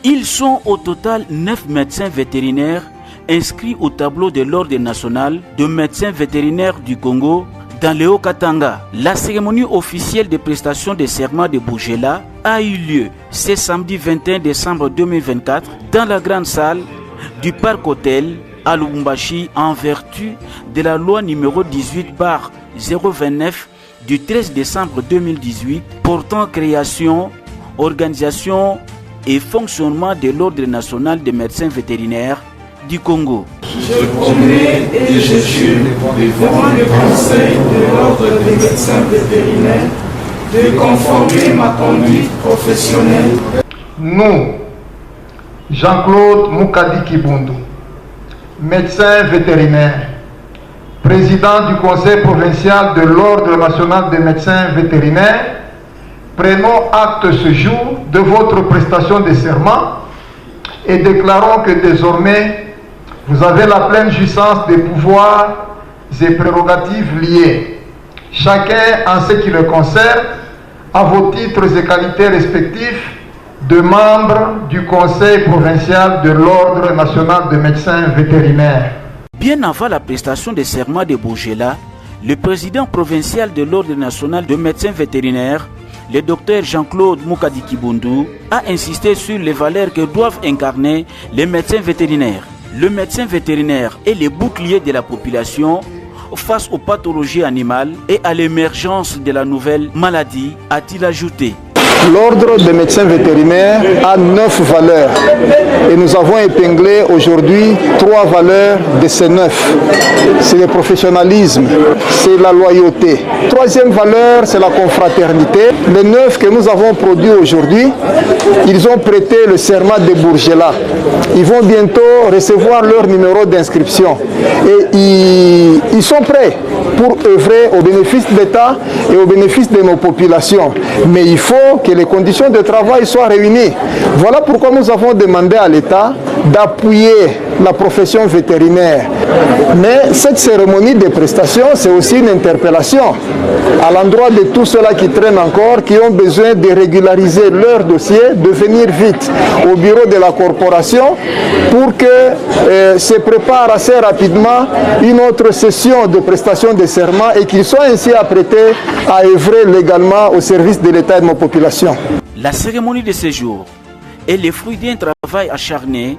Ils sont au total 9 médecins vétérinaires inscrits au tableau de l'Ordre national de médecins vétérinaires du Congo dans le Haut-Katanga. La cérémonie officielle de prestation de serment de Bougela a eu lieu ce samedi 21 décembre 2024 dans la grande salle du Parc Hôtel à Lubumbashi en vertu de la loi numéro 18/029 du 13 décembre 2018 portant création, organisation et fonctionnement de l'Ordre national des médecins vétérinaires du Congo. Je promets et je jure devant le Conseil de l'Ordre des médecins vétérinaires de conformer ma conduite professionnelle. Nous, Jean-Claude Mukadi Kibundu, médecin vétérinaire, président du Conseil provincial de l'Ordre national des médecins vétérinaires, prenons acte ce jour de votre prestation de serment et déclarons que désormais vous avez la pleine jouissance des pouvoirs et prérogatives liés, chacun en ce qui le concerne, à vos titres et qualités respectifs de membres du Conseil provincial de l'Ordre national des médecins vétérinaires. Bien avant la prestation de serment de Bougela, le président provincial de l'Ordre national de médecins vétérinaires, le docteur Jean-Claude Mukadi Kibundu, a insisté sur les valeurs que doivent incarner les médecins vétérinaires. Le médecin vétérinaire est le bouclier de la population face aux pathologies animales et à l'émergence de la nouvelle maladie, a-t-il ajouté. L'Ordre des médecins vétérinaires a 9 valeurs et nous avons épinglé aujourd'hui 3 valeurs de ces 9. C'est le professionnalisme, c'est la loyauté. Troisième valeur, c'est la confraternité. Les 9 que nous avons produits aujourd'hui, ils ont prêté le serment de Bougela. Ils vont bientôt recevoir leur numéro d'inscription et ils sont prêts pour œuvrer au bénéfice de l'État et au bénéfice de nos populations. Mais il faut que les conditions de travail soient réunies. Voilà pourquoi nous avons demandé à l'État d'appuyer la profession vétérinaire. Mais cette cérémonie de prestation, c'est aussi une interpellation à l'endroit de tous ceux-là qui traînent encore, qui ont besoin de régulariser leur dossier, de venir vite au bureau de la corporation pour que se prépare assez rapidement une autre session de prestation de serment et qu'ils soient ainsi apprêtés à œuvrer légalement au service de l'État et de nos populations. La cérémonie de ce jour est le fruit d'un travail acharné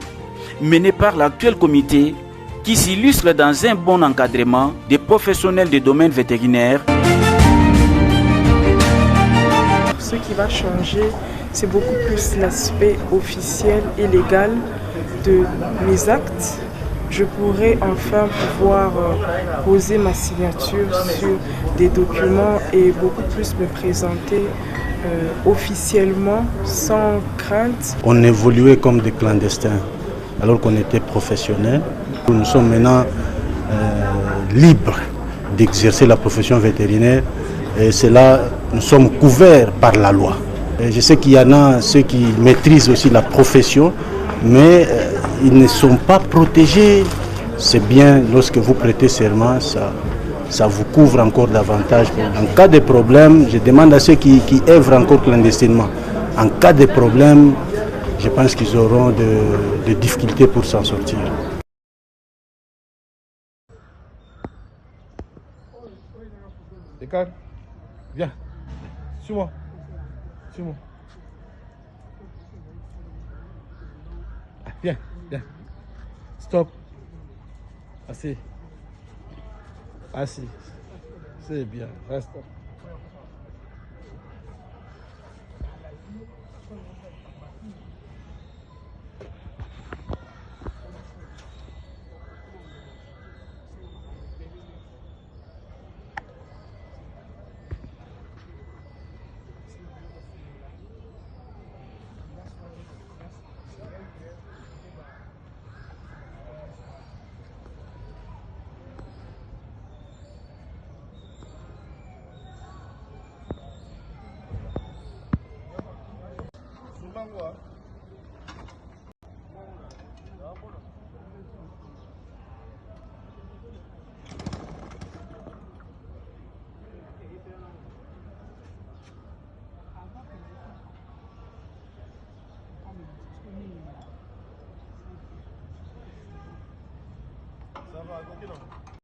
mené par l'actuel comité qui s'illustre dans un bon encadrement des professionnels du domaine vétérinaire. Ce qui va changer, c'est beaucoup plus l'aspect officiel et légal de mes actes. Je pourrai enfin pouvoir poser ma signature sur des documents et beaucoup plus me présenter officiellement, sans crainte. On évoluait comme des clandestins, alors qu'on était professionnels. Nous sommes maintenant libres d'exercer la profession vétérinaire et c'est là nous sommes couverts par la loi. Et je sais qu'il y en a ceux qui maîtrisent aussi la profession, mais ils ne sont pas protégés. C'est bien lorsque vous prêtez serment, ça vous couvre encore davantage. En cas de problème, je demande à ceux qui œuvrent encore clandestinement, en cas de problème, je pense qu'ils auront de difficultés pour s'en sortir. Écart, viens, suis-moi, suis-moi. Viens, viens. Stop. Assez. Assez. C'est bien, reste. va,